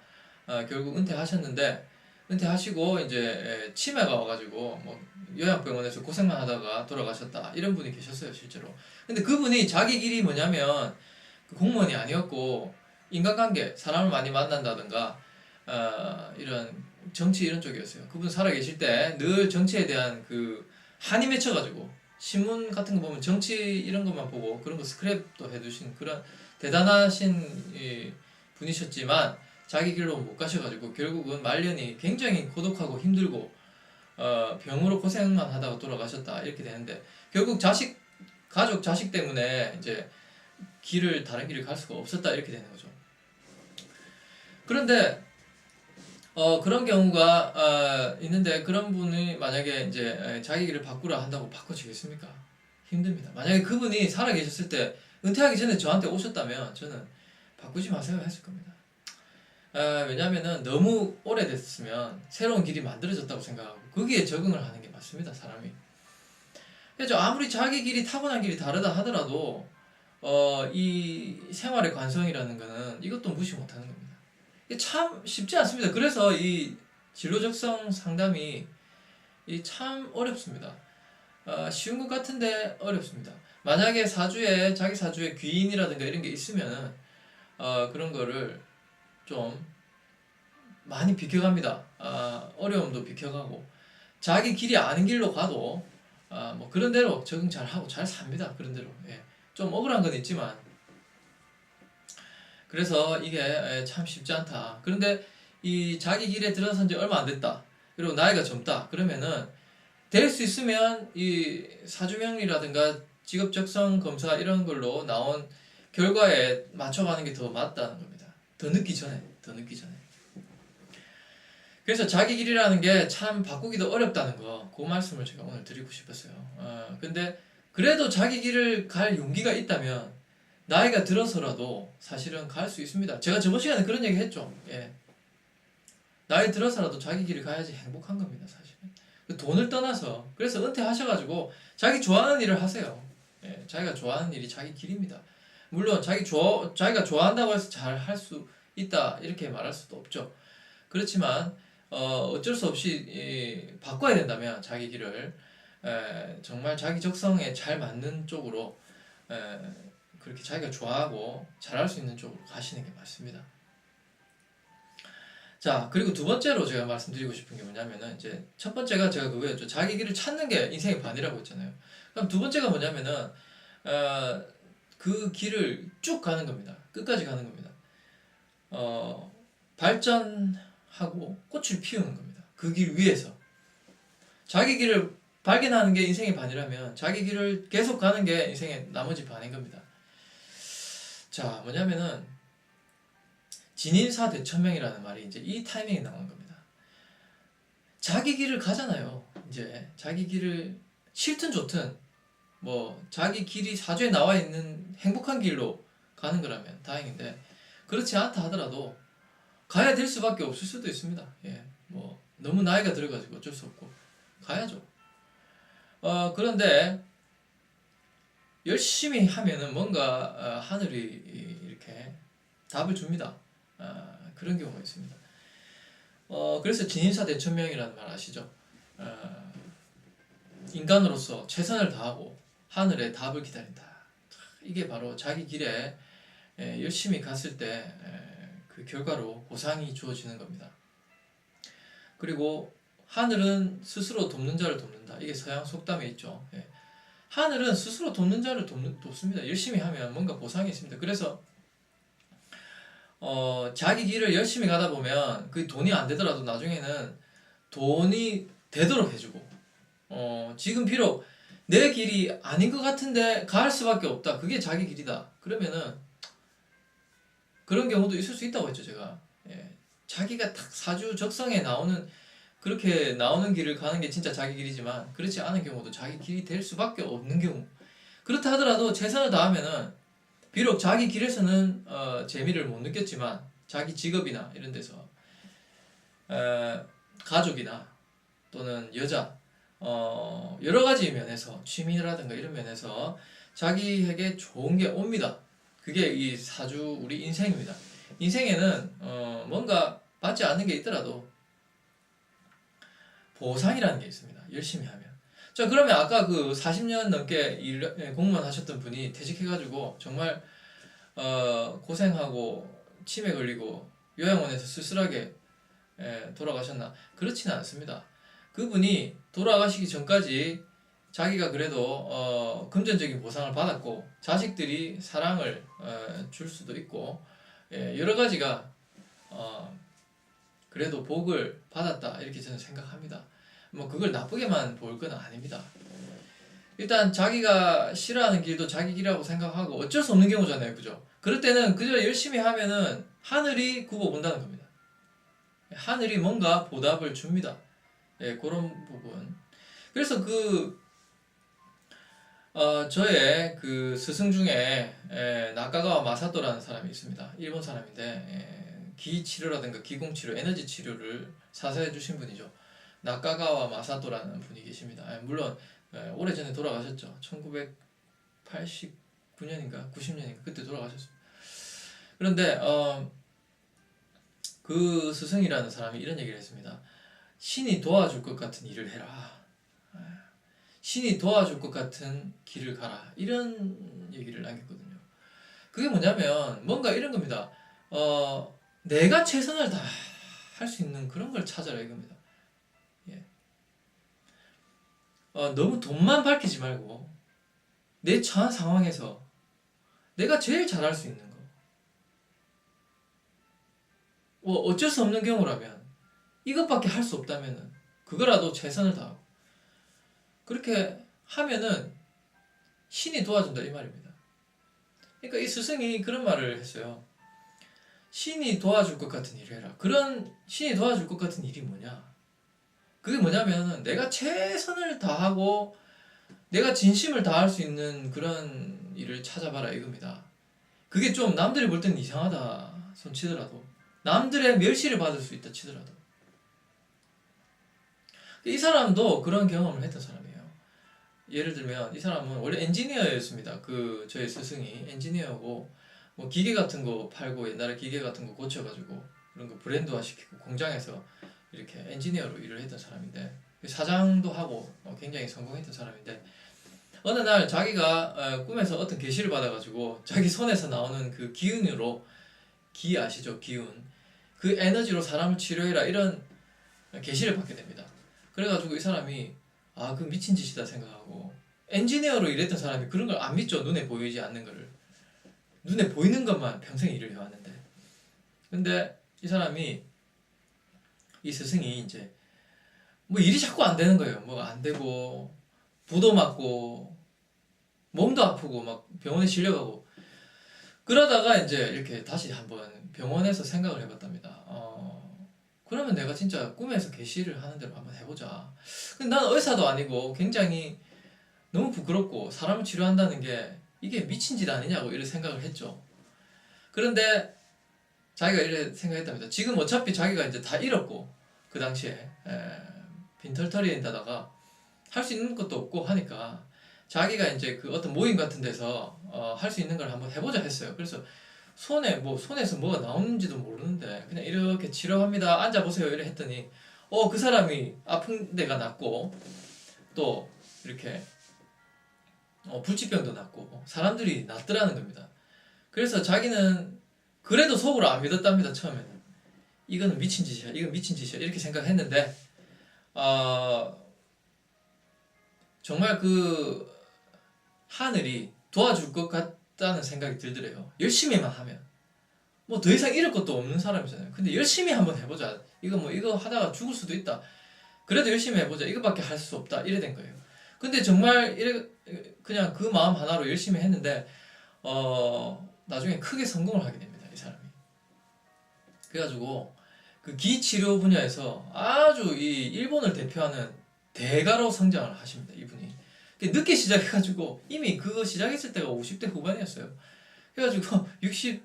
결국 은퇴하셨는데 은퇴하시고 이제 치매가 와가지고 뭐 요양병원에서 고생만 하다가 돌아가셨다 이런 분이 계셨어요 실제로. 근데 그분이 자기 길이 뭐냐면 그 공무원이 아니었고 인간관계 사람을 많이 만난다든가 이런 정치 이런 쪽이었어요. 그분 살아계실 때 늘 정치에 대한 그 한이 맺혀가지고 신문 같은 거 보면 정치 이런 것만 보고 그런 거 스크랩도 해두신 그런 대단하신 분이셨지만 자기 길로 못 가셔가지고 결국은 말년이 굉장히 고독하고 힘들고 병으로 고생만 하다가 돌아가셨다 이렇게 되는데 결국 가족 자식 때문에 이제 다른 길을 갈 수가 없었다 이렇게 되는 거죠. 그런데 그런 경우가 있는데 그런 분이 만약에 이제 자기 길을 바꾸라 한다고 바꿔지겠습니까? 힘듭니다. 만약에 그분이 살아계셨을 때 은퇴하기 전에 저한테 오셨다면 저는 바꾸지 마세요 했을 겁니다. 왜냐면은 너무 오래됐으면 새로운 길이 만들어졌다고 생각하고 거기에 적응을 하는 게 맞습니다. 사람이. 그래서 아무리 자기 길이 타고난 길이 다르다 하더라도 이 생활의 관성이라는 거는 이것도 무시 못하는 겁니다. 이게 참 쉽지 않습니다. 그래서 이 진로적성 상담이 참 어렵습니다. 쉬운 것 같은데 어렵습니다. 만약에 자기 사주에 귀인이라든가 이런 게 있으면 그런 거를 좀 많이 비켜갑니다. 어려움도 비켜가고 자기 길이 아닌 길로 가도 뭐 그런 대로 적응 잘 하고 잘 삽니다. 그런 대로. 예. 좀 억울한 건 있지만 그래서 이게 참 쉽지 않다. 그런데 이 자기 길에 들어선 지 얼마 안 됐다. 그리고 나이가 젊다. 그러면은 될 수 있으면 이 사주명리라든가 직업적성 검사 이런 걸로 나온 결과에 맞춰가는 게 더 맞다는 겁니다. 더 늦기 전에. 그래서 자기 길이라는 게 참 바꾸기도 어렵다는 거, 그 말씀을 제가 오늘 드리고 싶었어요. 근데 그래도 자기 길을 갈 용기가 있다면 나이가 들어서라도 사실은 갈 수 있습니다. 제가 저번 시간에 그런 얘기 했죠. 예. 나이 들어서라도 자기 길을 가야지 행복한 겁니다, 사실은. 돈을 떠나서. 그래서 은퇴하셔가지고 자기 좋아하는 일을 하세요. 예. 자기가 좋아하는 일이 자기 길입니다. 물론 자기가 좋아한다고 해서 잘 할 수 있다 이렇게 말할 수도 없죠. 그렇지만 어쩔 수 없이 바꿔야 된다면 자기 길을 정말 자기 적성에 잘 맞는 쪽으로 그렇게 자기가 좋아하고 잘할 수 있는 쪽으로 가시는 게 맞습니다. 자, 그리고 두 번째로 제가 말씀드리고 싶은 게 뭐냐면은 이제 첫 번째가 제가 그거였죠. 자기 길을 찾는 게 인생의 반이라고 했잖아요. 그럼 두 번째가 뭐냐면은 그 길을 쭉 가는 겁니다. 끝까지 가는 겁니다. 발전하고 꽃을 피우는 겁니다. 그 길 위에서. 자기 길을 발견하는 게 인생의 반이라면 자기 길을 계속 가는 게 인생의 나머지 반인 겁니다. 자, 뭐냐면은 진인사대천명이라는 말이 이제 이 타이밍에 나오는 겁니다. 자기 길을 가잖아요. 이제 자기 길을 싫든 좋든 뭐 자기 길이 사주에 나와 있는 행복한 길로 가는 거라면 다행인데 그렇지 않다 하더라도 가야 될 수밖에 없을 수도 있습니다. 예, 뭐 너무 나이가 들어가지고 어쩔 수 없고 가야죠. 그런데 열심히 하면은 뭔가 하늘이 이렇게 답을 줍니다. 그런 경우가 있습니다. 그래서 진인사대천명이라는 말 아시죠? 인간으로서 최선을 다하고 하늘의 답을 기다린다. 이게 바로 자기 길에 열심히 갔을 때 그 결과로 보상이 주어지는 겁니다. 그리고 하늘은 스스로 돕는 자를 돕는다. 이게 서양 속담에 있죠. 예. 하늘은 스스로 돕는 자를 돕습니다. 열심히 하면 뭔가 보상이 있습니다. 그래서 자기 길을 열심히 가다 보면 그 돈이 안 되더라도 나중에는 돈이 되도록 해주고, 지금 비록 내 길이 아닌 것 같은데 갈 수밖에 없다. 그게 자기 길이다. 그러면은 그런 경우도 있을 수 있다고 했죠, 제가. 예. 자기가 딱 사주 적성에 나오는, 그렇게 나오는 길을 가는 게 진짜 자기 길이지만 그렇지 않은 경우도 자기 길이 될 수밖에 없는 경우. 그렇다 하더라도 최선을 다하면은 비록 자기 길에서는 재미를 못 느꼈지만 자기 직업이나 이런 데서 가족이나 또는 여자, 여러 가지 면에서 취미라든가 이런 면에서 자기에게 좋은 게 옵니다. 그게 이 사주 우리 인생입니다. 인생에는 뭔가 받지 않는 게 있더라도 보상이라는 게 있습니다. 열심히 하면. 자, 그러면 아까 그 40년 넘게 공무원 하셨던 분이 퇴직해가지고 정말 고생하고 치매 걸리고 요양원에서 쓸쓸하게 돌아가셨나? 그렇지는 않습니다. 그분이 돌아가시기 전까지 자기가 그래도 금전적인 보상을 받았고 자식들이 사랑을 줄 수도 있고 여러 가지가 그래도 복을 받았다 이렇게 저는 생각합니다. 뭐 그걸 나쁘게만 볼 건 아닙니다. 일단 자기가 싫어하는 길도 자기 길이라고 생각하고 어쩔 수 없는 경우잖아요, 그죠? 그럴 때는 그저 열심히 하면은 하늘이 굽어본다는 겁니다. 하늘이 뭔가 보답을 줍니다. 예, 그런 부분. 그래서 저의 그 스승 중에 나카가와 마사토라는 사람이 있습니다. 일본 사람인데 기 치료라든가 기공 치료, 에너지 치료를 사서해 주신 분이죠. 나카가와 마사토라는 분이 계십니다. 물론 오래전에 돌아가셨죠. 1989년인가 90년인가 그때 돌아가셨습니다. 그런데 그 스승이라는 사람이 이런 얘기를 했습니다. 신이 도와줄 것 같은 일을 해라. 신이 도와줄 것 같은 길을 가라. 이런 얘기를 남겼거든요. 그게 뭐냐면 뭔가 이런 겁니다. 내가 최선을 다 할 수 있는 그런 걸 찾아라 이겁니다. 예. 너무 돈만 밝히지 말고 내 처한 상황에서 내가 제일 잘할 수 있는 거. 어쩔 수 없는 경우라면 이것밖에 할 수 없다면은 그거라도 최선을 다하고 그렇게 하면은 신이 도와준다 이 말입니다. 그러니까 이 스승이 그런 말을 했어요. 신이 도와줄 것 같은 일을 해라. 그런 신이 도와줄 것 같은 일이 뭐냐? 그게 뭐냐면은 내가 최선을 다하고 내가 진심을 다할 수 있는 그런 일을 찾아봐라 이겁니다. 그게 좀 남들이 볼 때는 이상하다 손치더라도 남들의 멸시를 받을 수 있다 치더라도 이 사람도 그런 경험을 했던 사람이에요. 예를 들면 이 사람은 원래 엔지니어였습니다. 저의 스승이 엔지니어고 뭐 기계 같은 거 팔고 옛날에 기계 같은 거 고쳐가지고 그런 거 브랜드화 시키고 공장에서 이렇게 엔지니어로 일을 했던 사람인데 사장도 하고 굉장히 성공했던 사람인데 어느 날 자기가 꿈에서 어떤 계시를 받아가지고 자기 손에서 나오는 그 기운으로 기 아시죠? 기운 그 에너지로 사람을 치료해라 이런 계시를 받게 됩니다. 그래가지고 이 사람이 그 미친 짓이다 생각하고 엔지니어로 일했던 사람이 그런 걸 안 믿죠. 눈에 보이지 않는 거를 눈에 보이는 것만 평생 일을 해왔는데 근데 이 사람이 이 스승이 이제 뭐 일이 자꾸 안 되는 거예요. 뭐 안 되고 부도 맞고 몸도 아프고 막 병원에 실려가고 그러다가 이제 이렇게 다시 한번 병원에서 생각을 해봤답니다. 그러면 내가 진짜 꿈에서 계시를 하는 대로 한번 해보자. 근데 난 의사도 아니고 굉장히 너무 부끄럽고 사람을 치료한다는 게 이게 미친 짓 아니냐고 이런 생각을 했죠. 그런데 자기가 이렇게 생각했답니다. 지금 어차피 자기가 이제 다 잃었고 그 당시에 빈털터리에다가 할 수 있는 것도 없고 하니까 자기가 이제 그 어떤 모임 같은 데서 할 수 있는 걸 한번 해보자 했어요. 그래서 손에서 뭐가 나오는지도 모르는데 그냥 이렇게 치료합니다. 앉아보세요. 이래 했더니 그 사람이 아픈 데가 낫고 또 이렇게 불치병도 낫고 사람들이 낫더라는 겁니다. 그래서 자기는 그래도 속으로 안 믿었답니다. 처음에는 이거는 미친 짓이야. 이건 미친 짓이야. 이렇게 생각했는데 정말 그 하늘이 도와줄 것 같다는 생각이 들더래요. 열심히만 하면 뭐 더 이상 잃을 것도 없는 사람이잖아요. 근데 열심히 한번 해보자. 이거 하다가 죽을 수도 있다. 그래도 열심히 해보자. 이거밖에 할 수 없다. 이래 된 거예요. 근데 정말 그냥 그 마음 하나로 열심히 했는데 나중에 크게 성공을 하게 됩니다. 이 사람이. 그래가지고 그 기치료 분야에서 아주 이 일본을 대표하는 대가로 성장을 하십니다. 이분이. 늦게 시작해가지고 이미 그거 시작했을 때가 50대 후반이었어요. 그래가지고 60,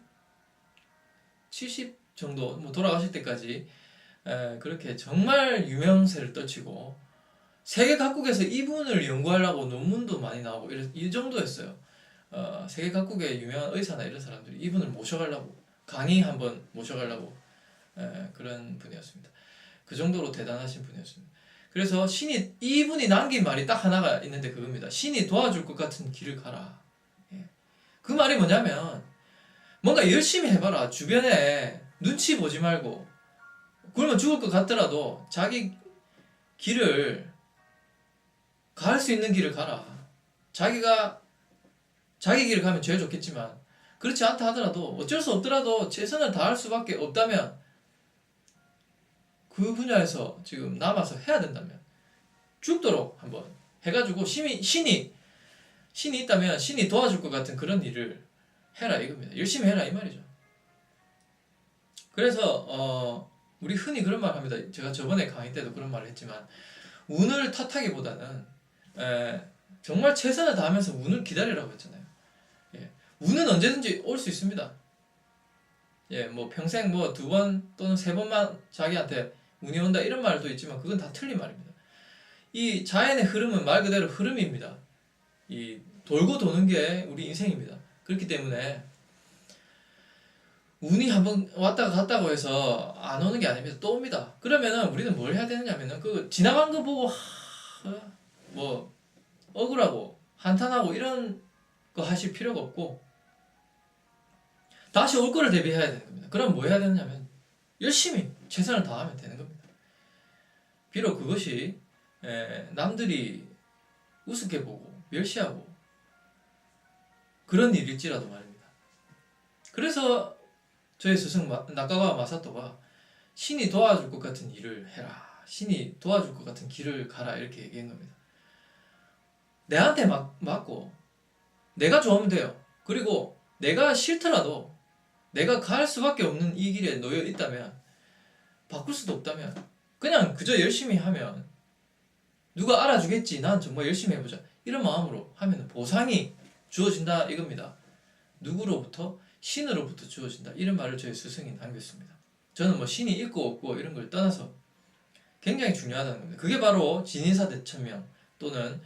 70 정도 뭐 돌아가실 때까지 그렇게 정말 유명세를 떨치고 세계 각국에서 이분을 연구하려고 논문도 많이 나오고 이 정도였어요. 세계 각국의 유명한 의사나 이런 사람들이 이분을 모셔가려고 강의 한번 모셔가려고 그런 분이었습니다. 그 정도로 대단하신 분이었습니다. 그래서 이분이 남긴 말이 딱 하나가 있는데 그겁니다. 신이 도와줄 것 같은 길을 가라. 그 말이 뭐냐면 뭔가 열심히 해봐라. 주변에 눈치 보지 말고 굶어 죽을 것 같더라도 자기 길을 갈 수 있는 길을 가라. 자기가 자기 길을 가면 제일 좋겠지만 그렇지 않다 하더라도 어쩔 수 없더라도 최선을 다할 수밖에 없다면 그 분야에서 지금 남아서 해야 된다면 죽도록 한번 해가지고 신이 있다면 신이 도와줄 것 같은 그런 일을 해라 이겁니다. 열심히 해라 이 말이죠. 그래서 우리 흔히 그런 말 합니다. 제가 저번에 강의 때도 그런 말을 했지만 운을 탓하기보다는 정말 최선을 다하면서 운을 기다리라고 했잖아요. 운은 언제든지 올 수 있습니다. 뭐 평생 뭐 2번 또는 3번만 자기한테 운이 온다 이런 말도 있지만 그건 다 틀린 말입니다. 이 자연의 흐름은 말 그대로 흐름입니다. 이 돌고 도는 게 우리 인생입니다. 그렇기 때문에 운이 한번 왔다가 갔다고 해서 안 오는 게 아닙니다. 또 옵니다. 그러면은 우리는 뭘 해야 되느냐면은 그 지나간 거 보고 뭐 억울하고 한탄하고 이런 거 하실 필요가 없고 다시 올 거를 대비해야 되는 겁니다. 그럼 뭐 해야 되느냐면 열심히 최선을 다하면 되는 겁니다. 비록 그것이 남들이 우습게 보고 멸시하고 그런 일일지라도 말입니다. 그래서 저희 스승 나카가와 마사토가 신이 도와줄 것 같은 일을 해라. 신이 도와줄 것 같은 길을 가라 이렇게 얘기한 겁니다. 내한테 맞고 내가 좋으면 돼요. 그리고 내가 싫더라도 내가 갈 수밖에 없는 이 길에 놓여 있다면 바꿀 수도 없다면 그냥 그저 열심히 하면 누가 알아주겠지. 난 정말 열심히 해보자. 이런 마음으로 하면 보상이 주어진다 이겁니다. 누구로부터? 신으로부터 주어진다. 이런 말을 저희 스승이 남겼습니다. 저는 뭐 신이 있고 없고 이런 걸 떠나서 굉장히 중요하다는 겁니다. 그게 바로 진인사대천명 또는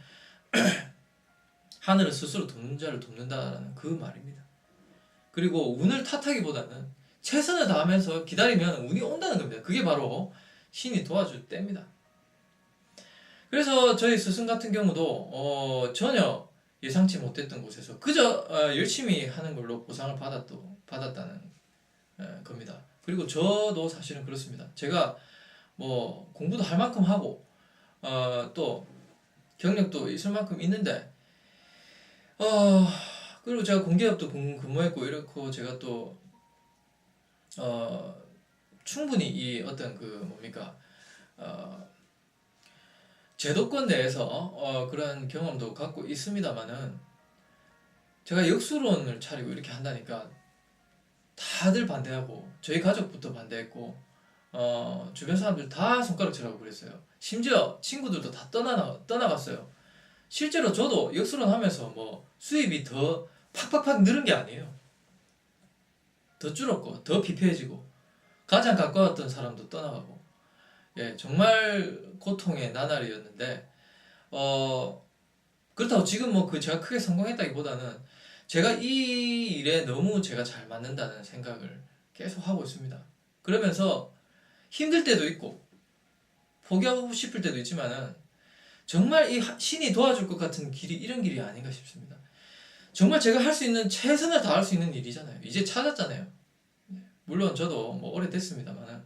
하늘은 스스로 돕는 자를 돕는다라는 그 말입니다. 그리고 운을 탓하기보다는 최선을 다하면서 기다리면 운이 온다는 겁니다. 그게 바로 신이 도와줄 때입니다. 그래서 저희 스승 같은 경우도 전혀 예상치 못했던 곳에서 그저 열심히 하는 걸로 보상을 받았다는 겁니다. 그리고 저도 사실은 그렇습니다. 제가 뭐 공부도 할 만큼 하고 또 경력도 있을 만큼 있는데 그리고 제가 공기업도 근무했고 이렇고 제가 또 충분히 이 어떤 그 뭡니까 제도권 내에서 그런 경험도 갖고 있습니다만은 제가 역수론을 차리고 이렇게 한다니까 다들 반대하고 저희 가족부터 반대했고 주변 사람들 다 손가락질하고 그랬어요. 심지어 친구들도 다 떠나갔어요. 실제로 저도 역수론 하면서 뭐 수입이 더 팍팍팍 늘은 게 아니에요. 더 줄었고 더 피폐해지고 가장 가까웠던 사람도 떠나가고 정말 고통의 나날이었는데 그렇다고 지금 뭐 제가 크게 성공했다기보다는 제가 이 일에 너무 제가 잘 맞는다는 생각을 계속 하고 있습니다. 그러면서 힘들 때도 있고 포기하고 싶을 때도 있지만은 정말 이 신이 도와줄 것 같은 길이 이런 길이 아닌가 싶습니다. 정말 제가 할 수 있는 최선을 다할 수 있는 일이잖아요. 이제 찾았잖아요. 물론 저도 뭐 오래됐습니다만은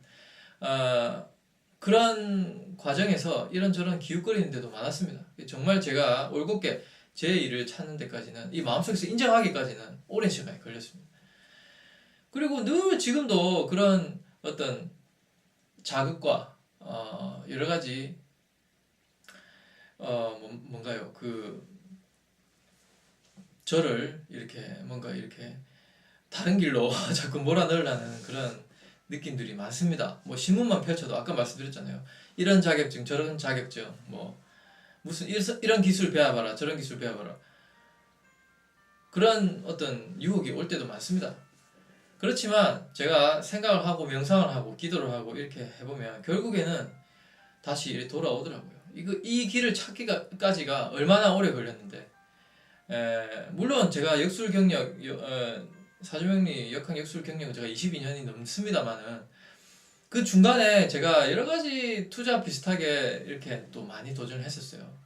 그런 과정에서 이런저런 기웃거리는 데도 많았습니다. 정말 제가 올곧게 제 일을 찾는 데까지는 이 마음속에서 인정하기까지는 오랜 시간이 걸렸습니다. 그리고 늘 지금도 그런 어떤 자극과 여러 가지 뭔가요? 저를 이렇게 뭔가 이렇게 다른 길로 자꾸 몰아넣으려는 그런 느낌들이 많습니다. 뭐 신문만 펼쳐도 아까 말씀드렸잖아요. 이런 자격증, 저런 자격증, 뭐 무슨 이런 기술 배워봐라, 저런 기술 배워봐라. 그런 어떤 유혹이 올 때도 많습니다. 그렇지만 제가 생각을 하고 명상을 하고 기도를 하고 이렇게 해보면 결국에는 다시 이렇게 돌아오더라고요. 이 길을 찾기까지가 얼마나 오래 걸렸는데, 물론 제가 역술 경력, 사주명리 역학 역술 경력은 제가 22년이 넘습니다만은 그 중간에 제가 여러 가지 투자 비슷하게 이렇게 또 많이 도전을 했었어요.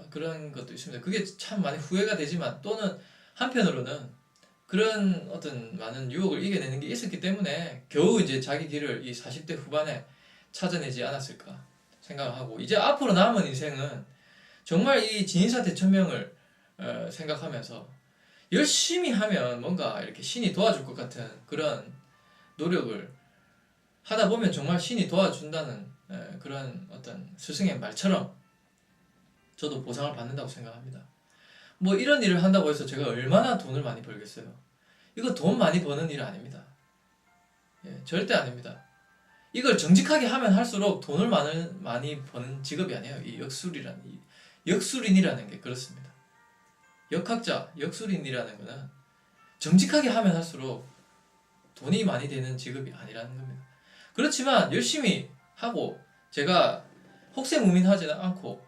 그런 것도 있습니다. 그게 참 많이 후회가 되지만 또는 한편으로는 그런 어떤 많은 유혹을 이겨내는 게 있었기 때문에 겨우 이제 자기 길을 이 40대 후반에 찾아내지 않았을까 생각을 하고, 이제 앞으로 남은 인생은 정말 이 진인사 대천명을 생각하면서 열심히 하면 뭔가 이렇게 신이 도와줄 것 같은 그런 노력을 하다 보면 정말 신이 도와준다는 그런 어떤 스승의 말처럼 저도 보상을 받는다고 생각합니다. 뭐 이런 일을 한다고 해서 제가 얼마나 돈을 많이 벌겠어요? 이거 돈 많이 버는 일 아닙니다. 절대 아닙니다. 이걸 정직하게 하면 할수록 돈을 많이 버는 직업이 아니에요. 이 역술인이라는 게 그렇습니다. 역학자, 역술인이라는 거는 정직하게 하면 할수록 돈이 많이 되는 직업이 아니라는 겁니다. 그렇지만 열심히 하고 제가 혹세무민하지 않고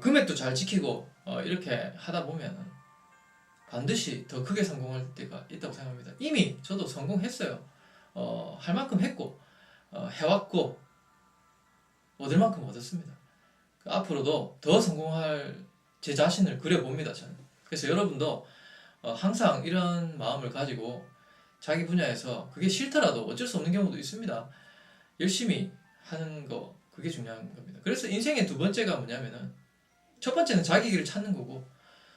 금액도 잘 지키고 이렇게 하다 보면 반드시 더 크게 성공할 때가 있다고 생각합니다. 이미 저도 성공했어요. 할 만큼 했고 해왔고 얻을 만큼 얻었습니다. 앞으로도 더 성공할 제 자신을 그려봅니다. 저는. 그래서 여러분도 항상 이런 마음을 가지고 자기 분야에서 그게 싫더라도 어쩔 수 없는 경우도 있습니다. 열심히 하는 거, 그게 중요한 겁니다. 그래서 인생의 두 번째가 뭐냐면은, 첫 번째는 자기 길을 찾는 거고,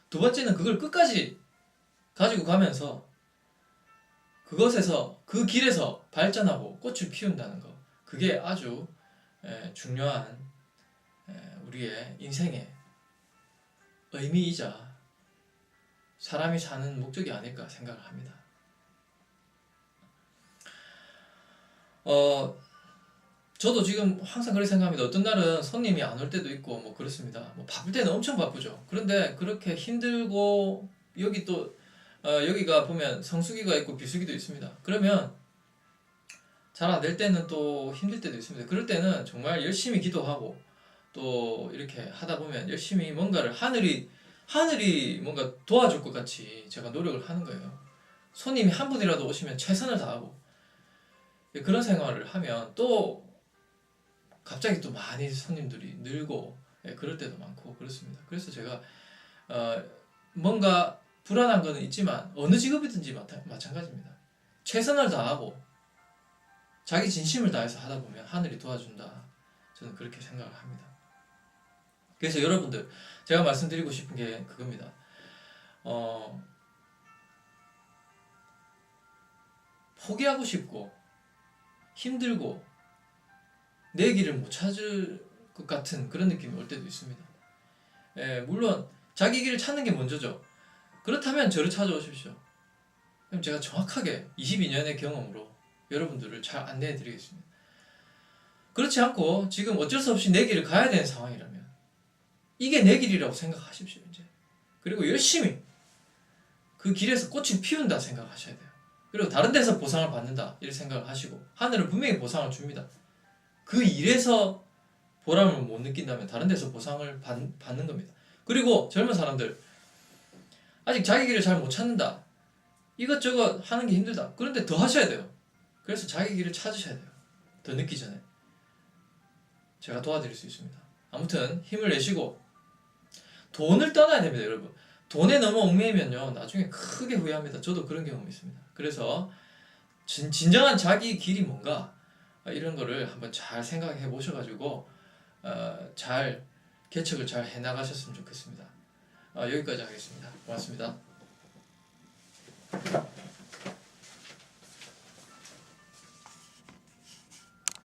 두 번째는 그걸 끝까지 가지고 가면서 그것에서, 그 길에서 발전하고 꽃을 피운다는 거. 그게 아주 중요한 우리의 인생의 의미이자 사람이 사는 목적이 아닐까 생각을 합니다. 저도 지금 항상 그렇게 생각합니다. 어떤 날은 손님이 안 올 때도 있고 뭐 그렇습니다. 뭐 바쁠 때는 엄청 바쁘죠. 그런데 그렇게 힘들고 여기 또 여기가 보면 성수기가 있고 비수기도 있습니다. 그러면 잘 안 될 때는 또 힘들 때도 있습니다. 그럴 때는 정말 열심히 기도하고 또 이렇게 하다 보면 열심히 뭔가를 하늘이 뭔가 도와줄 것 같이 제가 노력을 하는 거예요. 손님이 한 분이라도 오시면 최선을 다하고 그런 생활을 하면 또 갑자기 또 많이 손님들이 늘고 그럴 때도 많고 그렇습니다. 그래서 제가 뭔가 불안한 거는 있지만 어느 직업이든지 마찬가지입니다. 최선을 다하고 자기 진심을 다해서 하다 보면 하늘이 도와준다. 저는 그렇게 생각을 합니다. 그래서 여러분들 제가 말씀드리고 싶은 게 그겁니다. 포기하고 싶고 힘들고 내 길을 못 찾을 것 같은 그런 느낌이 올 때도 있습니다. 물론 자기 길을 찾는 게 먼저죠. 그렇다면 저를 찾아오십시오. 그럼 제가 정확하게 22년의 경험으로 여러분들을 잘 안내해 드리겠습니다. 그렇지 않고 지금 어쩔 수 없이 내 길을 가야 되는 상황이라면 이게 내 길이라고 생각하십시오. 이제. 그리고 열심히 그 길에서 꽃을 피운다 생각하셔야 돼요. 그리고 다른 데서 보상을 받는다 이렇게 생각을 하시고, 하늘은 분명히 보상을 줍니다. 그 일에서 보람을 못 느낀다면 다른 데서 보상을 받는 겁니다. 그리고 젊은 사람들 아직 자기 길을 잘 못 찾는다, 이것저것 하는 게 힘들다, 그런데 더 하셔야 돼요. 그래서 자기 길을 찾으셔야 돼요. 더 늦기 전에 제가 도와드릴 수 있습니다. 아무튼 힘을 내시고 돈을 떠나야 됩니다. 여러분, 돈에 너무 얽매이면요 나중에 크게 후회합니다. 저도 그런 경험이 있습니다. 그래서 진정한 자기 길이 뭔가 이런 거를 한번 잘 생각해 보셔가지고 잘 개척을 잘 해나가셨으면 좋겠습니다. 여기까지 하겠습니다. 고맙습니다.